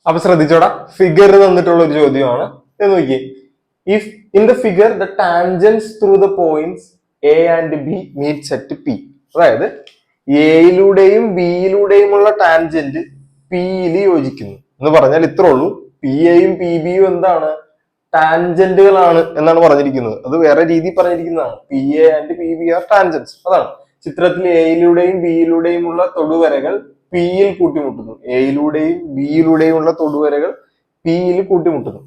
അപ്പൊ ശ്രദ്ധിച്ചോടാ, ഫിഗർ തന്നിട്ടുള്ള ഒരു ചോദ്യമാണ്. എന്ന് നോക്കിയേ, if in the figure the tangents through the points A and B meats at P. അതായത് എയിലൂടെയും ബിയിലൂടെയുമുള്ള ടാൻജന്റ് പിയിൽ യോജിക്കുന്നു എന്ന് പറഞ്ഞാൽ ഇത്രേ ഉള്ളൂ. പി എയും പി ബിയും എന്താണ്? ടാൻജന്റുകളാണ് എന്നാണ് പറഞ്ഞിരിക്കുന്നത്. അത് വേറെ രീതിയിൽ പറഞ്ഞിരിക്കുന്നതാണ്. P A and P B R tangents. അതാണ് ചിത്രത്തിൽ എയിലൂടെയും ബിയിലൂടെയുമുള്ള തൊടുവരകൾ പിയിൽ കൂട്ടിമുട്ടുന്നു. എയിലൂടെയും ബിയിലൂടെയും ഉള്ള തൊടുവരകൾ പിയിൽ കൂട്ടിമുട്ടുന്നു.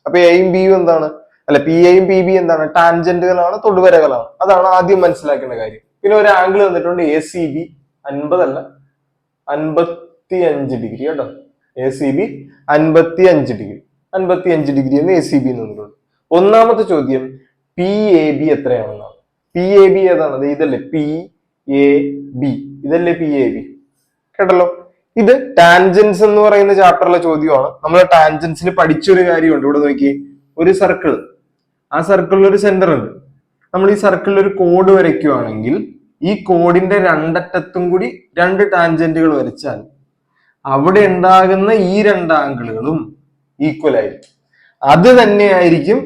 അപ്പൊ എയും ബിയും എന്താണ്? അല്ല, പി എയും പി ബി എന്താണ്? ടാൻജന്റുകളാണ്, തൊടുവരകളാണ്. അതാണ് ആദ്യം മനസ്സിലാക്കേണ്ട കാര്യം. പിന്നെ ഒരു ആംഗിൾ തന്നിട്ടുണ്ട്, എ സി ബി 50 അല്ല 55 ഡിഗ്രി കേട്ടോ. A C B 55 degree, 55 degree എന്ന് എ സി ബി തന്നിട്ടുണ്ട്. ഒന്നാമത്തെ ചോദ്യം പി എ ബി എത്രയാണെന്നാണ്. പി എ ബി ഏതാണ്? ഇതല്ലേ പി എ ബി, ഇതല്ലേ പി എ ബി. കേട്ടല്ലോ. ഇത് ടാൻജൻസ് എന്ന് പറയുന്ന ചാപ്റ്ററിലെ ചോദ്യമാണ്. നമ്മൾ ടാൻജൻസിൽ പഠിച്ചൊരു കാര്യമുണ്ട്. ഇവിടെ നോക്കി, ഒരു സർക്കിൾ, ആ സർക്കിളിൽ ഒരു സെന്റർ ഉണ്ട്. നമ്മൾ ഈ സർക്കിളിൽ ഒരു കോഡ് വരയ്ക്കുകയാണെങ്കിൽ ഈ കോഡിന്റെ രണ്ടറ്റത്തും കൂടി 2 ടാൻജന്റുകൾ വരച്ചാൽ അവിടെ ഉണ്ടാകുന്ന ഈ 2 ആംഗിളുകളും ഈക്വൽ ആയിരിക്കും. അത് തന്നെയായിരിക്കും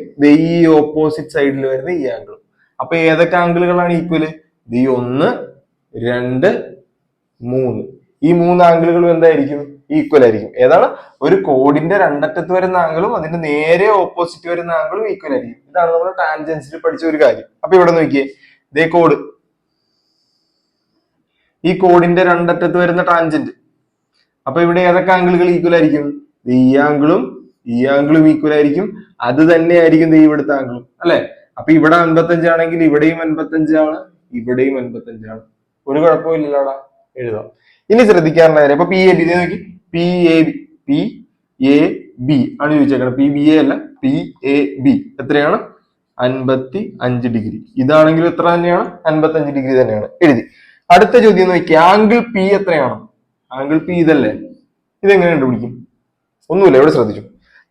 ഈ ഓപ്പോസിറ്റ് സൈഡിൽ വരുന്ന ഈ ആംഗിളും. അപ്പൊ ഏതൊക്കെ ആംഗിളുകളാണ് ഈക്വല്? ഈ 1, 2, 3. ഈ 3 ആംഗിളുകളും എന്തായിരിക്കും? ഈക്വൽ ആയിരിക്കും. ഏതാണ്? ഒരു കോഡിന്റെ രണ്ടറ്റത്ത് വരുന്ന ആംഗിളും അതിന്റെ നേരെ ഓപ്പോസിറ്റ് വരുന്ന ആംഗിളും ഈക്വൽ ആയിരിക്കും. ഇതാണ് നമ്മൾ ടാൻജൻസിൽ പഠിച്ച ഒരു കാര്യം. അപ്പൊ ഇവിടെ നോക്കിയേ, ഇതേ കോഡ്, ഈ കോഡിന്റെ രണ്ടറ്റത്ത് വരുന്ന ടാൻജന്റ്. അപ്പൊ ഇവിടെ ഏതൊക്കെ ആംഗിളുകൾ ഈക്വൽ ആയിരിക്കും? ഈ ആംഗിളും ഈ ആംഗിളും ഈക്വൽ ആയിരിക്കും. അത് തന്നെയായിരിക്കും ഇവിടുത്തെ ആംഗിളും, അല്ലെ? അപ്പൊ ഇവിടെ 55 ആണെങ്കിൽ ഇവിടെയും 55 ആണ്, ഇവിടെയും 55 ആണ്. ഒരു കുഴപ്പമില്ലല്ലോടാ, എഴുതാം. ഇനി ശ്രദ്ധിക്കാനുള്ള കാര്യം, അപ്പൊ പി എ ബി നോക്കി, P A B, P A B ആണ് ചോദിച്ചേക്കണം. പി ബി എ അല്ല, പി എ ബി എത്രയാണ്? 55 ഡിഗ്രി. ഇതാണെങ്കിലും എത്ര തന്നെയാണ്? 55 ഡിഗ്രി തന്നെയാണ്. എഴുതി. അടുത്ത ചോദ്യം നോക്കി, ആംഗിൾ പി എത്രയാണ്? ആംഗിൾ പി ഇതല്ലേ? ഇതെങ്ങനെ കണ്ടുപിടിക്കും? ഒന്നുമില്ല, ഇവിടെ ശ്രദ്ധിച്ചു.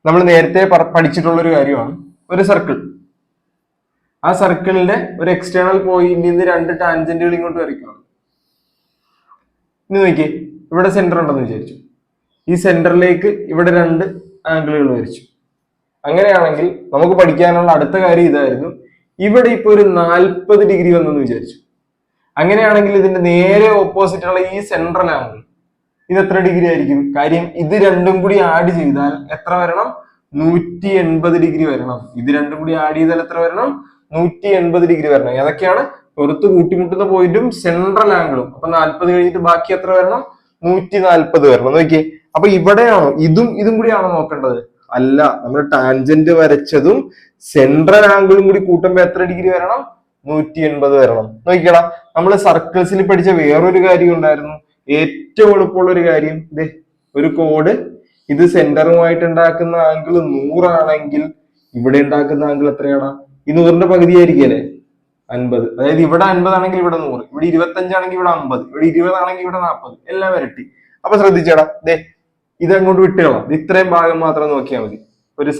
നമ്മൾ നേരത്തെ പഠിച്ചിട്ടുള്ള ഒരു കാര്യമാണ്. ഒരു സർക്കിൾ, ആ സർക്കിളിന്റെ ഒരു എക്സ്റ്റേണൽ പോയിന്റിൽ നിന്ന് 2 ടാൻജന്റുകൾ ഇങ്ങോട്ട് വരയ്ക്കണം. ഇനി നോക്കിയേ, ഇവിടെ സെന്റർ ഉണ്ടെന്ന് വിചാരിച്ചു. ഈ സെന്ററിലേക്ക് ഇവിടെ 2 ആംഗിളുകൾ വരച്ചു. അങ്ങനെയാണെങ്കിൽ നമുക്ക് പഠിക്കാനുള്ള അടുത്ത കാര്യം ഇതായിരുന്നു. ഇവിടെ ഇപ്പൊ ഒരു 40 ഡിഗ്രി വന്നെന്ന് വിചാരിച്ചു. അങ്ങനെയാണെങ്കിൽ ഇതിന്റെ നേരെ ഓപ്പോസിറ്റ് ഉള്ള ഈ സെൻട്രൽ ആംഗിൾ ഇത് എത്ര ഡിഗ്രി ആയിരിക്കും? കാര്യം ഇത് രണ്ടും കൂടി ആഡ് ചെയ്താൽ എത്ര വരണം? 180 ഡിഗ്രി വരണം. ഇത് രണ്ടും കൂടി ആഡ് ചെയ്താൽ എത്ര വരണം? 180 ഡിഗ്രി വരണം. ഏതൊക്കെയാണ്? പുറത്ത് കൂട്ടിമുട്ടുന്ന പോയിന്റും സെൻട്രൽ ആംഗിളും. അപ്പൊ 40 കഴിഞ്ഞിട്ട് ബാക്കി എത്ര വരണം? 140 വരണം. നോക്കിയേ, അപ്പൊ ഇവിടെയാണോ ഇതും കൂടിയാണോ നോക്കേണ്ടത്? അല്ല, നമ്മൾ ടാൻജന്റ് വരച്ചതും സെൻട്രൽ ആംഗിളും കൂടി കൂട്ടുമ്പോ എത്ര ഡിഗ്രി വരണം? 180 വരണം. നോക്കിക്കടാ, നമ്മൾ സർക്കിൾസിൽ പഠിച്ച വേറൊരു കാര്യം ഉണ്ടായിരുന്നു. ഏറ്റവും എളുപ്പമുള്ള ഒരു കാര്യം, ഒരു കോഡ്, ഇത് സെന്ററുമായിട്ട് ഉണ്ടാക്കുന്ന ആംഗിൾ 100 ആണെങ്കിൽ ഇവിടെ ഉണ്ടാക്കുന്ന ആംഗിൾ എത്രയാണ്? ഈ 100ന്റെ പകുതി ആയിരിക്കല്ലേ? 50. അതായത് ഇവിടെ 50 ആണെങ്കിൽ ഇവിടെ 100, ഇവിടെ 25 ആണെങ്കിൽ ഇവിടെ 50, ഇവിടെ 20 ആണെങ്കിൽ ഇവിടെ 40, എല്ലാം വരട്ടി. അപ്പൊ ശ്രദ്ധിച്ചേടാ, ഇതങ്ങോട്ട് വിട്ടുകളാം. ഇത്രയും ഭാഗം മാത്രം നോക്കിയാൽ മതി. ഒരു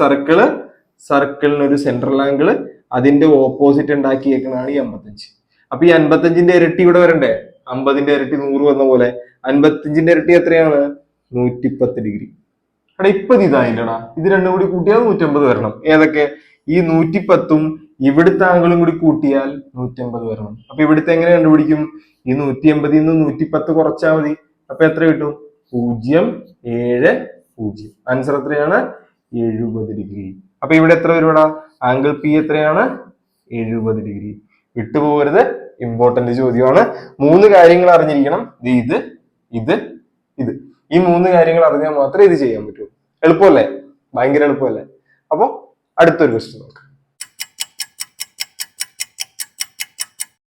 സർക്കിളിന് ഒരു സെൻട്രൽ ആംഗിള്, അതിന്റെ ഓപ്പോസിറ്റ് ഉണ്ടാക്കിയേക്കണാണ് ഈ 55. അപ്പൊ ഈ 55ന്റെ ഇരട്ടി ഇവിടെ വരണ്ടേ? 50ന്റെ ഇരട്ടി 100 വന്ന പോലെ 55ന്റെ ഇരട്ടി എത്രയാണ്? 110 ഡിഗ്രി. എടാ ഇപ്പൊ ഇതായില്ലടാ, ഇത് രണ്ടും കൂടി കൂട്ടിയാൽ 150 വരണം. ഏതൊക്കെ? ഈ 110ഉം ഇവിടുത്തെ ആംഗിളും കൂടി കൂട്ടിയാൽ 150 വരണം. അപ്പൊ ഇവിടുത്തെ എങ്ങനെ കണ്ടുപിടിക്കും? ഈ 180ൽ നിന്ന് 110 കുറച്ചാൽ മതി. അപ്പൊ എത്ര കിട്ടും? 0.70. ആൻസർ എത്രയാണ്? 70 ഡിഗ്രി. അപ്പൊ ഇവിടെ എത്ര വരുവാടാ? ആംഗിൾ പി എത്രയാണ്? 70 ഡിഗ്രി. വിട്ടുപോകരുത്, ഇമ്പോർട്ടന്റ് ചോദ്യമാണ്. 3 കാര്യങ്ങൾ അറിഞ്ഞിരിക്കണം. ഇത് ഈ 3 കാര്യങ്ങൾ അറിഞ്ഞാൽ മാത്രമേ ഇത് ചെയ്യാൻ പറ്റൂ. എളുപ്പമല്ലേ? ഭയങ്കര എളുപ്പമല്ലേ? അപ്പൊ അടുത്തൊരു ക്വസ്റ്റ്യൻ നോക്കാം.